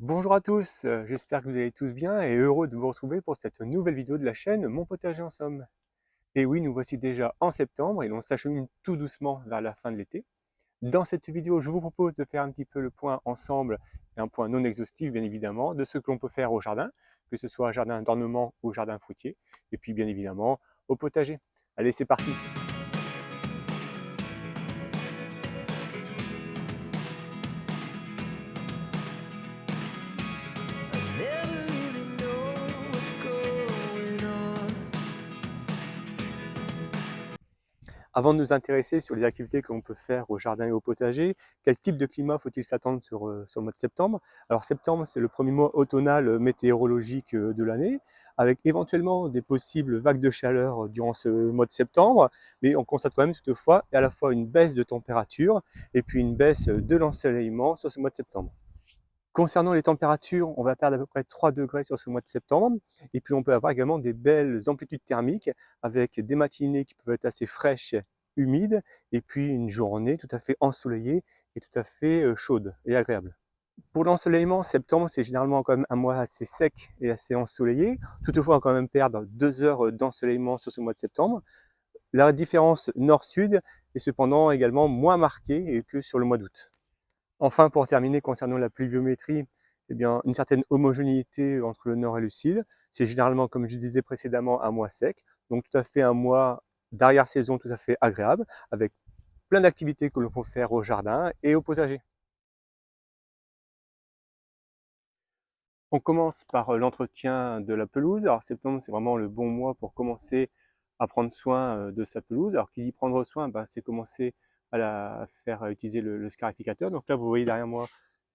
Bonjour à tous, j'espère que vous allez tous bien et heureux de vous retrouver pour cette nouvelle vidéo de la chaîne Mon potager en somme. Et oui, nous voici déjà en septembre et l'on s'achemine tout doucement vers la fin de l'été. Dans cette vidéo, je vous propose de faire un petit peu le point ensemble, et un point non exhaustif bien évidemment, de ce que l'on peut faire au jardin, que ce soit jardin d'ornement ou jardin fruitier, et puis bien évidemment au potager. Allez, c'est parti! Never really know what's going on. Avant de nous intéresser sur les activités que l'on peut faire au jardin et au potager, quel type de climat faut-il s'attendre sur le mois de septembre? Alors septembre, c'est le premier mois automnal météorologique de l'année, avec éventuellement des possibles vagues de chaleur durant ce mois de septembre, mais on constate quand même toutefois à la fois une baisse de température et puis une baisse de l'ensoleillement sur ce mois de septembre. Concernant les températures, on va perdre à peu près 3 degrés sur ce mois de septembre. Et puis on peut avoir également des belles amplitudes thermiques avec des matinées qui peuvent être assez fraîches, humides, et puis une journée tout à fait ensoleillée et tout à fait chaude et agréable. Pour l'ensoleillement, septembre, c'est généralement quand même un mois assez sec et assez ensoleillé. Toutefois, on va quand même perdre 2 heures d'ensoleillement sur ce mois de septembre. La différence nord-sud est cependant également moins marquée que sur le mois d'août. Enfin, pour terminer, concernant la pluviométrie, eh bien, une certaine homogénéité entre le nord et le sud. C'est généralement, comme je disais précédemment, un mois sec, donc tout à fait un mois d'arrière-saison tout à fait agréable, avec plein d'activités que l'on peut faire au jardin et au potager. On commence par l'entretien de la pelouse. Alors septembre, c'est vraiment le bon mois pour commencer à prendre soin de sa pelouse. Alors qui dit prendre soin, c'est commencer à la faire utiliser le scarificateur. Donc là, vous voyez derrière moi,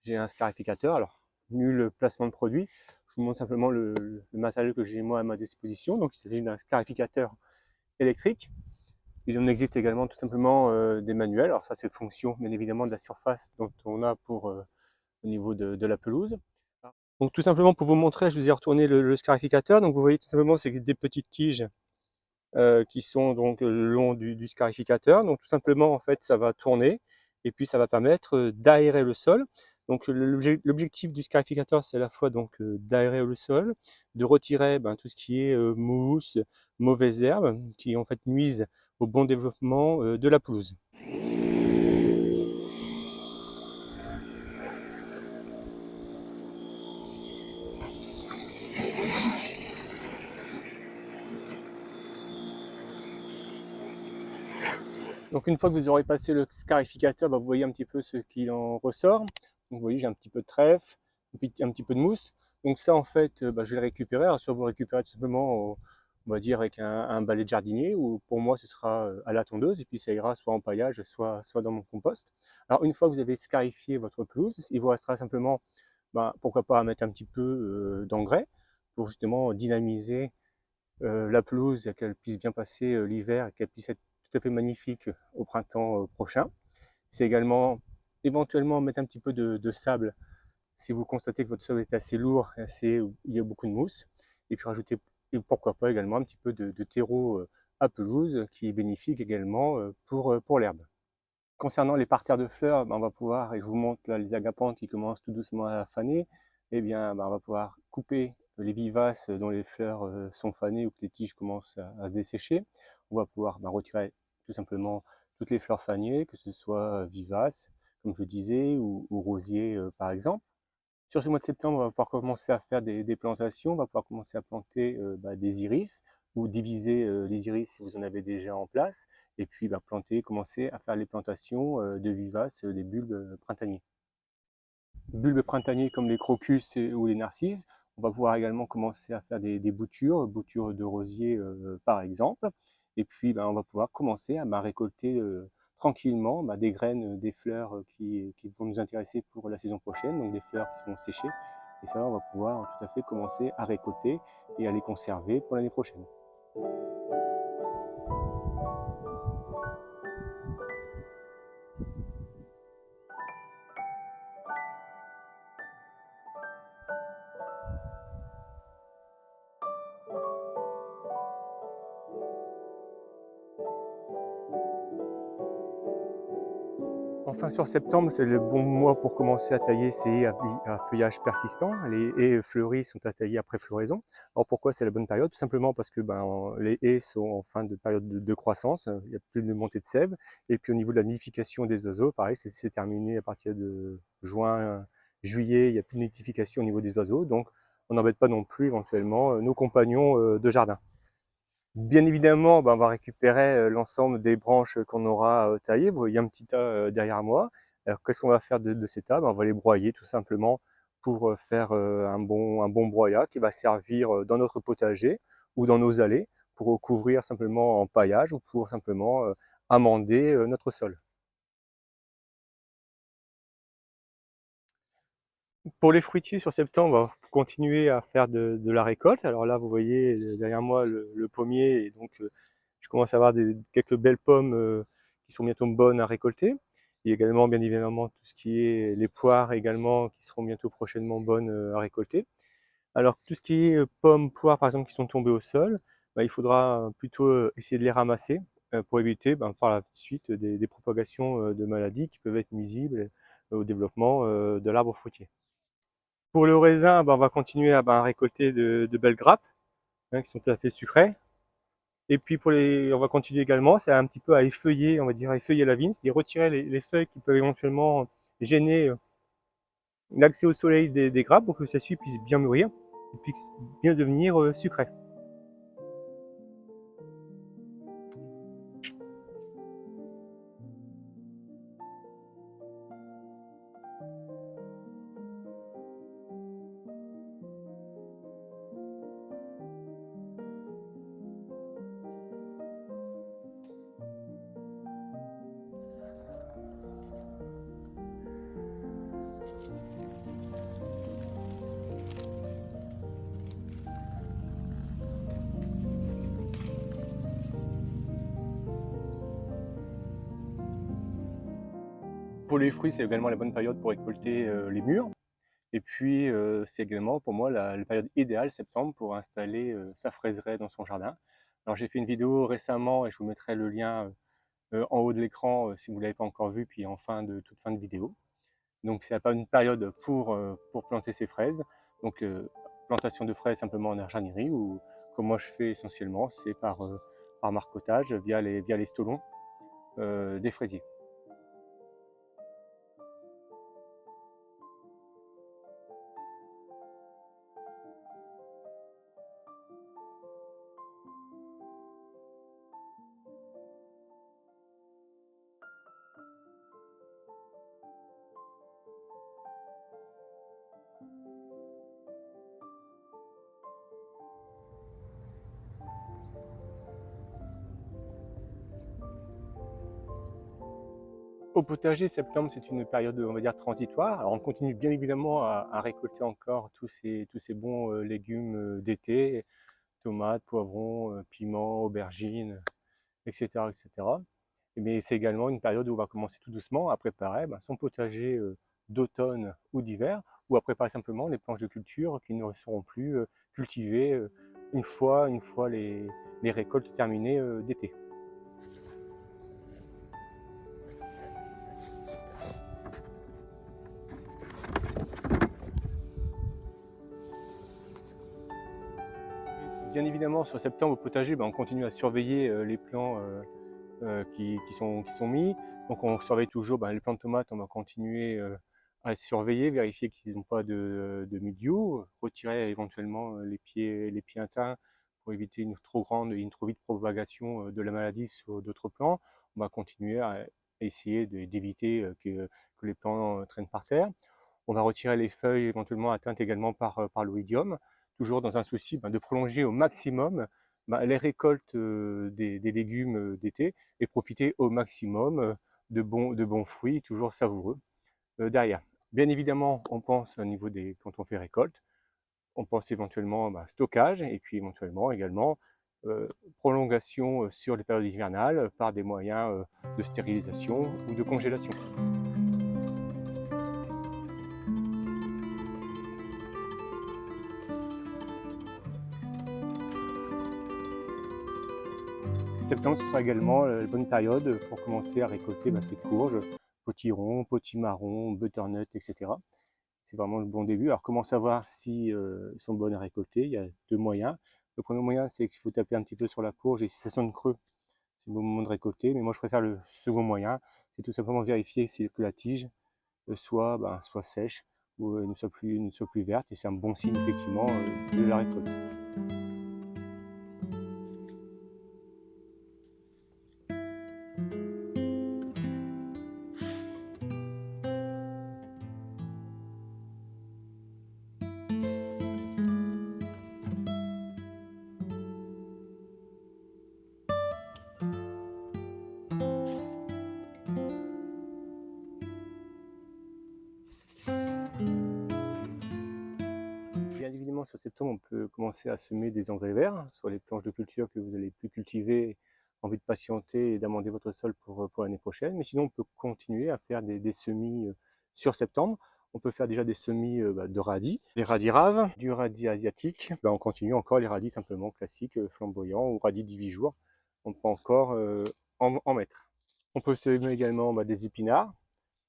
j'ai un scarificateur. Alors, nul placement de produit. Je vous montre simplement le matériel que j'ai moi à ma disposition. Donc il s'agit d'un scarificateur électrique. Il en existe également tout simplement des manuels. Alors ça, c'est fonction bien évidemment de la surface dont on a pour au niveau de la pelouse. Donc tout simplement pour vous montrer, je vous ai retourné le scarificateur. Donc vous voyez tout simplement c'est des petites tiges qui sont donc le long du scarificateur. Donc tout simplement en fait ça va tourner et puis ça va permettre d'aérer le sol. Donc l'objectif du scarificateur c'est à la fois donc d'aérer le sol, de retirer tout ce qui est mousse, mauvaises herbes qui en fait nuisent au bon développement de la pelouse. Donc une fois que vous aurez passé le scarificateur, vous voyez un petit peu ce qu'il en ressort. Donc vous voyez, j'ai un petit peu de trèfle, un petit peu de mousse. Donc ça, en fait, je vais le récupérer. Alors soit vous récupérez tout simplement, on va dire, avec un balai de jardinier, ou pour moi, ce sera à la tondeuse, et puis ça ira soit en paillage, soit dans mon compost. Alors une fois que vous avez scarifié votre pelouse, il vous restera simplement, pourquoi pas, mettre un petit peu d'engrais pour justement dynamiser la pelouse et qu'elle puisse bien passer l'hiver et qu'elle puisse être tout à fait magnifique au printemps prochain. C'est également éventuellement mettre un petit peu de sable si vous constatez que votre sol est assez lourd, assez, il y a beaucoup de mousse. Et puis rajouter, et pourquoi pas également un petit peu de terreau à pelouse qui est bénéfique également pour l'herbe. Concernant les parterres de fleurs, on va pouvoir, et je vous montre là les agapanthes qui commencent tout doucement à faner, eh bien, on va pouvoir couper les vivaces dont les fleurs sont fanées ou que les tiges commencent à se dessécher. On va pouvoir retirer tout simplement toutes les fleurs fanées, que ce soit vivaces, comme je disais, ou rosiers par exemple. Sur ce mois de septembre, on va pouvoir commencer à faire des plantations, on va pouvoir commencer à planter des iris ou diviser les iris si vous en avez déjà en place, et puis planter, commencer à faire les plantations de vivaces, des bulbes printaniers. Bulbes printaniers comme les crocus ou les narcisses, on va pouvoir également commencer à faire des boutures, boutures de rosier par exemple, et puis on va pouvoir commencer à récolter tranquillement des graines, des fleurs qui vont nous intéresser pour la saison prochaine, donc des fleurs qui vont sécher, et ça on va pouvoir tout à fait commencer à récolter et à les conserver pour l'année prochaine. Enfin, sur septembre, c'est le bon mois pour commencer à tailler ces haies à feuillage persistant. Les haies fleuries sont à tailler après floraison. Alors pourquoi c'est la bonne période? Tout simplement parce que les haies sont en fin de période de croissance, il n'y a plus de montée de sève. Et puis au niveau de la nidification des oiseaux, pareil, c'est terminé à partir de juin, juillet, il n'y a plus de nidification au niveau des oiseaux. Donc on n'embête pas non plus éventuellement nos compagnons de jardin. Bien évidemment, on va récupérer l'ensemble des branches qu'on aura taillées. Vous voyez un petit tas derrière moi. Alors, qu'est-ce qu'on va faire de ces tas? On va les broyer tout simplement pour faire un bon broyat qui va servir dans notre potager ou dans nos allées pour recouvrir simplement en paillage ou pour simplement amender notre sol. Pour les fruitiers sur septembre, on va continuer à faire de la récolte. Alors là, vous voyez derrière moi le pommier, et donc je commence à avoir quelques belles pommes qui sont bientôt bonnes à récolter. Il y a également, bien évidemment, tout ce qui est les poires également qui seront bientôt prochainement bonnes à récolter. Alors tout ce qui est pommes, poires par exemple qui sont tombées au sol, il faudra plutôt essayer de les ramasser pour éviter par la suite des propagations de maladies qui peuvent être nuisibles au développement de l'arbre fruitier. Pour le raisin, on va continuer à récolter de belles grappes qui sont tout à fait sucrées. Et puis on va continuer également, c'est un petit peu à effeuiller, on va dire à effeuiller la vigne, c'est-à-dire retirer les feuilles qui peuvent éventuellement gêner l'accès au soleil des grappes pour que celles-ci puissent bien mûrir et puissent bien devenir sucrées. Pour les fruits, c'est également la bonne période pour récolter les mûres. Et puis, c'est également pour moi la période idéale, septembre, pour installer sa fraiseraie dans son jardin. Alors j'ai fait une vidéo récemment et je vous mettrai le lien en haut de l'écran si vous ne l'avez pas encore vu, puis en toute fin de vidéo. Donc c'est pas une période pour planter ses fraises. Donc plantation de fraises simplement en jardinerie, ou comme moi je fais essentiellement, c'est par marcottage via les stolons des fraisiers. Au potager, septembre, c'est une période, on va dire, transitoire. Alors, on continue bien évidemment à récolter encore tous ces bons légumes d'été, tomates, poivrons, piments, aubergines, etc., etc. Mais c'est également une période où on va commencer tout doucement à préparer son potager d'automne ou d'hiver, ou à préparer simplement les planches de culture qui ne seront plus cultivées une fois les récoltes terminées d'été. Bien évidemment, sur septembre au potager, on continue à surveiller les plants qui sont mis. Donc on surveille toujours les plants de tomates, on va continuer à surveiller, vérifier qu'ils n'ont pas de mildiou, retirer éventuellement les pieds atteints pour éviter une trop grande et une trop vite propagation de la maladie sur d'autres plants. On va continuer à essayer d'éviter que les plants traînent par terre. On va retirer les feuilles éventuellement atteintes également par l'oïdium, toujours dans un souci de prolonger au maximum les récoltes des légumes d'été et profiter au maximum de bons fruits, toujours savoureux derrière. Bien évidemment, on pense au niveau quand on fait récolte, on pense éventuellement stockage et puis éventuellement également prolongation sur les périodes hivernales par des moyens de stérilisation ou de congélation. Septembre, ce sera également la bonne période pour commencer à récolter ses courges, potiron, potimarron, butternut, etc. C'est vraiment le bon début. Alors comment savoir si ils sont bonnes à récolter? Il y a deux moyens. Le premier moyen, c'est qu'il faut taper un petit peu sur la courge et si ça sonne creux, c'est le bon moment de récolter. Mais moi, je préfère le second moyen, c'est tout simplement vérifier que la tige soit sèche ou ne soit plus verte. Et c'est un bon signe effectivement de la récolte. Bien évidemment, sur septembre, on peut commencer à semer des engrais verts sur les planches de culture que vous allez plus cultiver, envie de patienter et d'amender votre sol pour l'année prochaine. Mais sinon, on peut continuer à faire des semis sur septembre. On peut faire déjà des semis de radis, des radis raves, du radis asiatique. On continue encore les radis simplement classiques, flamboyants ou radis 18 jours. On peut encore en mettre. On peut semer également des épinards.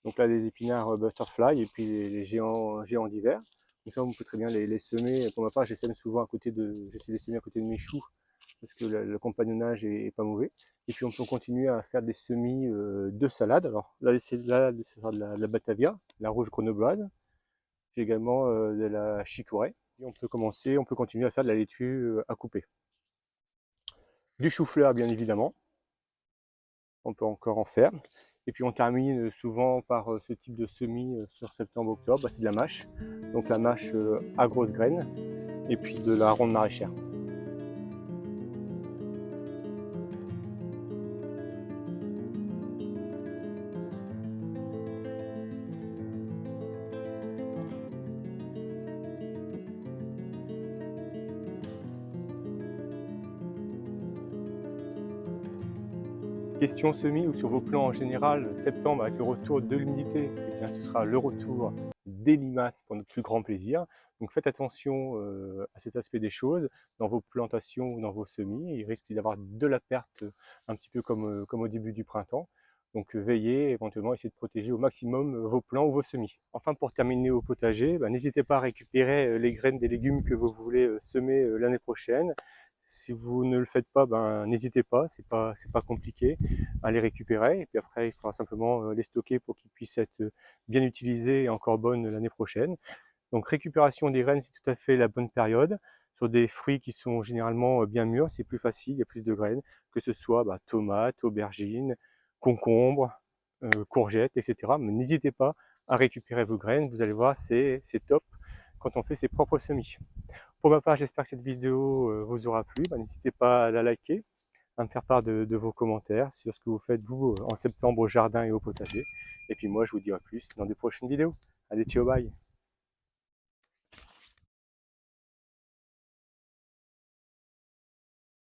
Donc là, les épinards butterfly et puis les géants d'hiver. Donc ça, on peut très bien les semer. Pour ma part, j'essaie de les semer à côté de mes choux parce que le compagnonnage est pas mauvais. Et puis on peut continuer à faire des semis de salade. Alors là, c'est de la Batavia, la rouge grenobloise. J'ai également de la chicorée. Et on peut continuer à faire de la laitue à couper. Du chou-fleur, bien évidemment. On peut encore en faire. Et puis on termine souvent par ce type de semis sur septembre-octobre, c'est de la mâche. Donc la mâche à grosses graines et puis de la ronde maraîchère. Question semis ou sur vos plans en général, septembre avec le retour de l'humidité, eh bien ce sera le retour des limaces pour notre plus grand plaisir. Donc faites attention à cet aspect des choses dans vos plantations ou dans vos semis. Il risque d'y avoir de la perte un petit peu comme au début du printemps. Donc veillez éventuellement à essayer de protéger au maximum vos plants ou vos semis. Enfin pour terminer au potager, n'hésitez pas à récupérer les graines des légumes que vous voulez semer l'année prochaine. Si vous ne le faites pas, n'hésitez pas, c'est pas compliqué à les récupérer. Et puis après, il faudra simplement les stocker pour qu'ils puissent être bien utilisés et encore bonnes l'année prochaine. Donc récupération des graines, c'est tout à fait la bonne période. Sur des fruits qui sont généralement bien mûrs, c'est plus facile, il y a plus de graines, que ce soit tomates, aubergines, concombres, courgettes, etc. Mais n'hésitez pas à récupérer vos graines, vous allez voir, c'est top quand on fait ses propres semis. Pour ma part, j'espère que cette vidéo vous aura plu. N'hésitez pas à la liker, à me faire part de vos commentaires sur ce que vous faites vous en septembre au jardin et au potager. Et puis moi, je vous dis à plus dans des prochaines vidéos. Allez, ciao, bye!